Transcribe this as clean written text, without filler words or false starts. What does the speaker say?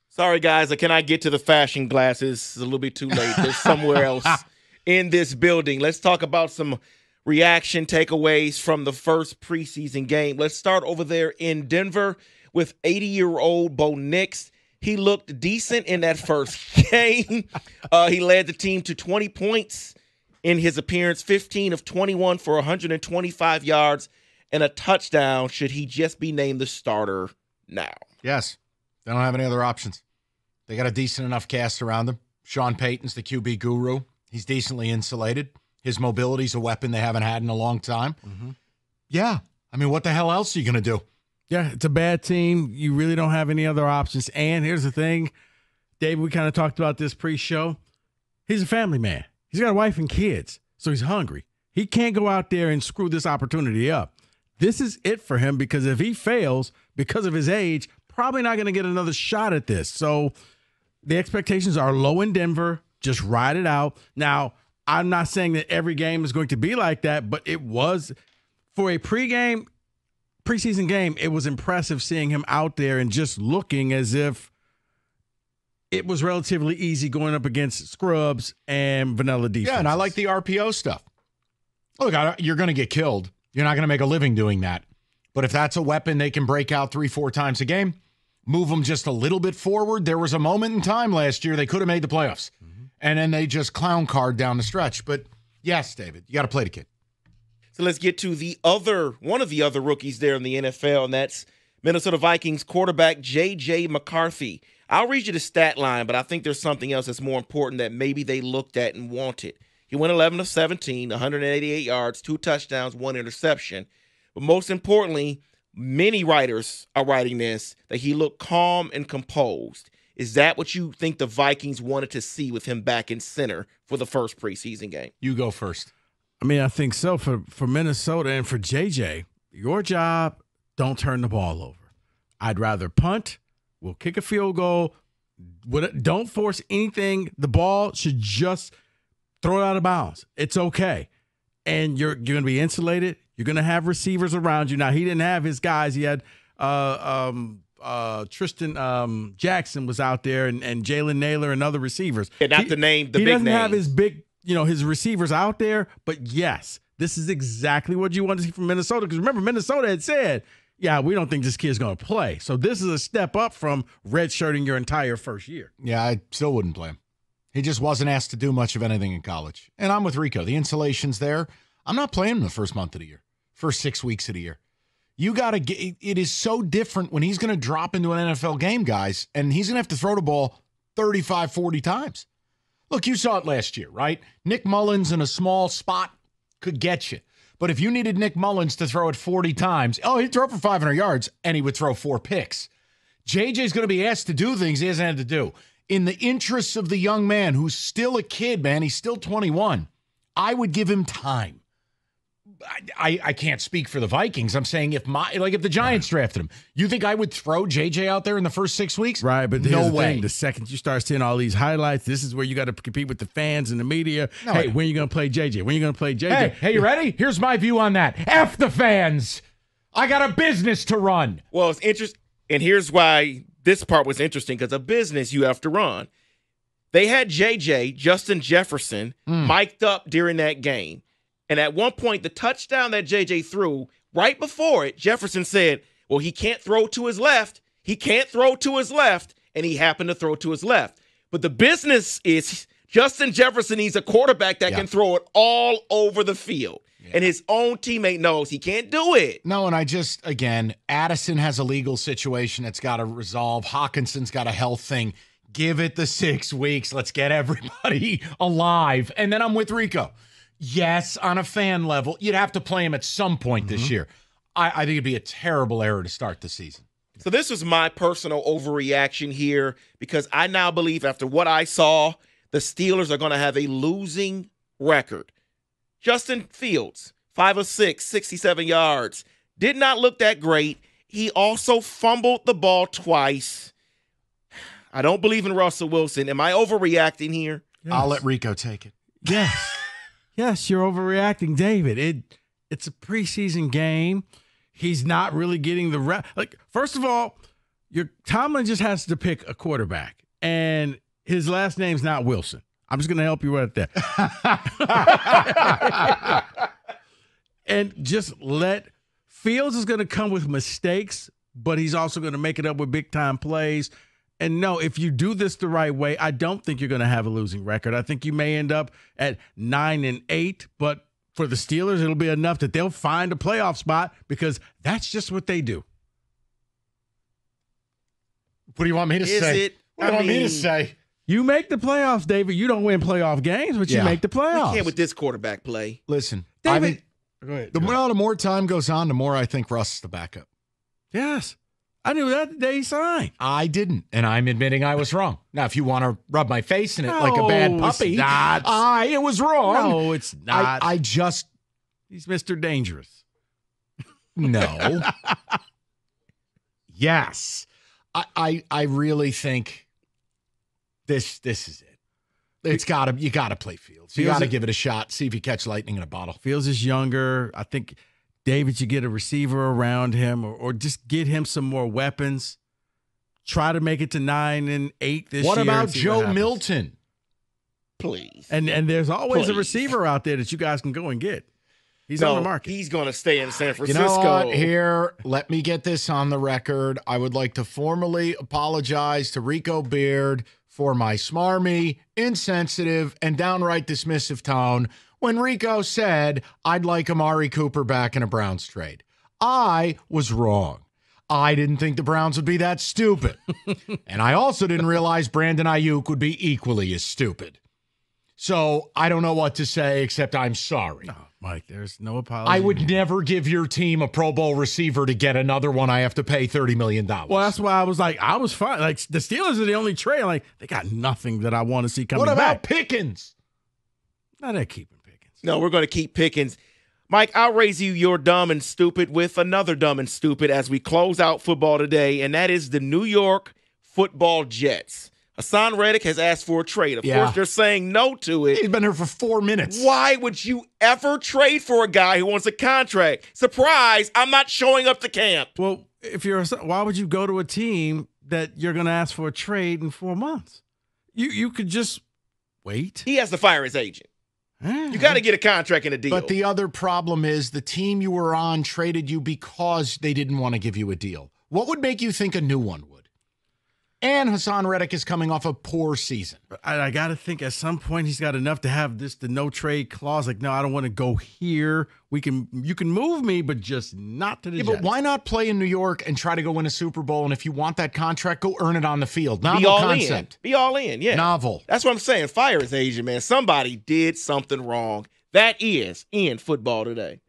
Sorry, guys. Can I get to the fashion glasses? It's a little bit too late. There's somewhere else in this building. Let's talk about some reaction takeaways from the first preseason game. Let's start over there in Denver with 80-year-old Bo Nix. He looked decent in that first game. He led the team to 20 points in his appearance, 15 of 21 for 125 yards and a touchdown. Should he just be named the starter now? Yes. They don't have any other options. They got a decent enough cast around them. Sean Payton's the QB guru. He's decently insulated. His mobility's a weapon they haven't had in a long time. Mm-hmm. Yeah. I mean, what the hell else are you going to do? Yeah, it's a bad team. You really don't have any other options. And here's the thing, Dave, we kind of talked about this pre-show. He's a family man. He's got a wife and kids, so he's hungry. He can't go out there and screw this opportunity up. This is it for him because if he fails because of his age, probably not going to get another shot at this. So the expectations are low in Denver. Just ride it out. Now, I'm not saying that every game is going to be like that, but it was for a preseason game, it was impressive seeing him out there and just looking as if it was relatively easy going up against scrubs and vanilla defense. Yeah, and I like the RPO stuff. Look, you're going to get killed. You're not going to make a living doing that. But if that's a weapon they can break out 3-4 times a game, move them just a little bit forward. There was a moment in time last year they could have made the playoffs. Mm-hmm. And then they just clown card down the stretch. But yes, David, you got to play the kid. So let's get to one of the other rookies there in the NFL, and that's Minnesota Vikings quarterback J.J. McCarthy. I'll read you the stat line, but I think there's something else that's more important that maybe they looked at and wanted. He went 11 of 17, 188 yards, 2 touchdowns, 1 interception. But most importantly, many writers are writing this, that he looked calm and composed. Is that what you think the Vikings wanted to see with him back in center for the first preseason game? You go first. I mean, I think so. For Minnesota and for JJ, your job, don't turn the ball over. I'd rather punt. We'll kick a field goal. Don't force anything. The ball should just throw it out of bounds. It's okay. And you're going to be insulated. You're going to have receivers around you. Now, he didn't have his guys. He had Tristan Jackson was out there and Jalen Naylor and other receivers. And not the big names. He doesn't have his big, his receivers out there. But, yes, this is exactly what you want to see from Minnesota. Because, remember, Minnesota had said, yeah, we don't think this kid's going to play. So this is a step up from redshirting your entire first year. Yeah, I still wouldn't play him. He just wasn't asked to do much of anything in college. And I'm with Rico. The insulation's there. I'm not playing him the first month of the year, first 6 weeks of the year. You got to get – it is so different when he's going to drop into an NFL game, guys, and he's going to have to throw the ball 35, 40 times. Look, you saw it last year, right? Nick Mullins in a small spot could get you. But if you needed Nick Mullins to throw it 40 times, he'd throw it for 500 yards, and he would throw 4 picks. JJ's going to be asked to do things he hasn't had to do. In the interests of the young man who's still a kid, man, he's still 21, I would give him time. I can't speak for the Vikings. I'm saying if the Giants drafted him, you think I would throw JJ out there in the first 6 weeks? Right, but no the way. Thing, the second you start seeing all these highlights, this is where you got to compete with the fans and the media. No, hey, when are you going to play JJ? When are you going to play JJ? Hey, you ready? Here's my view on that. F the fans. I got a business to run. Well, it's interesting, and here's why this part was interesting, because a business you have to run. They had JJ, Justin Jefferson, mic'd up during that game. And at one point, the touchdown that JJ threw, right before it, Jefferson said, well, he can't throw to his left. He can't throw to his left. And he happened to throw to his left. But the business is Justin Jefferson needs a quarterback that can throw it all over the field. Yeah. And his own teammate knows he can't do it. No, and again, Addison has a legal situation that's got to resolve. Hawkinson's got a health thing. Give it the 6 weeks. Let's get everybody alive. And then I'm with Rico. Yes, on a fan level, you'd have to play him at some point this year. I think it'd be a terrible error to start the season. So this was my personal overreaction here, because I now believe after what I saw, the Steelers are going to have a losing record. Justin Fields, 5 of 6, 67 yards. Did not look that great. He also fumbled the ball twice. I don't believe in Russell Wilson. Am I overreacting here? Yes. I'll let Rico take it. Yes. Yes, you're overreacting, David. It's a preseason game. He's not really getting the rep. First of all, Tomlin just has to pick a quarterback, and his last name's not Wilson. I'm just going to help you right there. And just Fields is going to come with mistakes, but he's also going to make it up with big-time plays. And no, if you do this the right way, I don't think you're going to have a losing record. I think you may end up at 9-8, but for the Steelers, it'll be enough that they'll find a playoff spot because that's just what they do. What do you want me to say? What do you want me to say? You make the playoffs, David. You don't win playoff games, but you make the playoffs. You can't with this quarterback play. Listen, David. Go ahead. The more time goes on, the more I think Russ is the backup. Yes. I knew that the day he signed. I didn't, and I'm admitting I was wrong. Now, if you want to rub my face in it like a bad puppy, it was wrong. No, it's not. I just... He's Mr. Dangerous. No. Yes. I really think this is it. You gotta play Fields. You gotta give it a shot. See if you catch lightning in a bottle. Fields is younger. I think David should get a receiver around him, or just get him some more weapons. Try to make it to 9-8 this year. What about Joe Milton? Please. And there's always a receiver out there that you guys can go and get. He's on the market. He's going to stay in San Francisco. You know what? Here, let me get this on the record. I would like to formally apologize to Rico Beard for my smarmy, insensitive, and downright dismissive tone when Rico said I'd like Amari Cooper back in a Browns trade. I was wrong. I didn't think the Browns would be that stupid. And I also didn't realize Brandon Ayuk would be equally as stupid. So I don't know what to say except I'm sorry. No, Mike, there's no apology. I would never give your team a Pro Bowl receiver to get another one I have to pay $30 million. Well, that's why I was fine. Like, the Steelers are the only trade. Like, they got nothing that I want to see coming back. What about Pickens? No, they're keeping Pickens. No, we're going to keep Pickens. Mike, I'll raise you your dumb and stupid with another dumb and stupid as we close out football today, and that is the New York Football Jets. Hassan Reddick has asked for a trade. Of course, they're saying no to it. He's been here for 4 minutes. Why would you ever trade for a guy who wants a contract? Surprise, I'm not showing up to camp. Well, why would you go to a team that you're going to ask for a trade in 4 months? You could just wait. He has to fire his agent. You got to get a contract and a deal. But the other problem is the team you were on traded you because they didn't want to give you a deal. What would make you think a new one would? And Hassan Reddick is coming off a poor season. I got to think at some point he's got enough to have the no trade clause. Like, no, I don't want to go here. You can move me, but just not to the Jets. But why not play in New York and try to go win a Super Bowl? And if you want that contract, go earn it on the field. Novel concept. Be all in, yeah. Novel. That's what I'm saying. Fire his agent, man. Somebody did something wrong. That is in football today.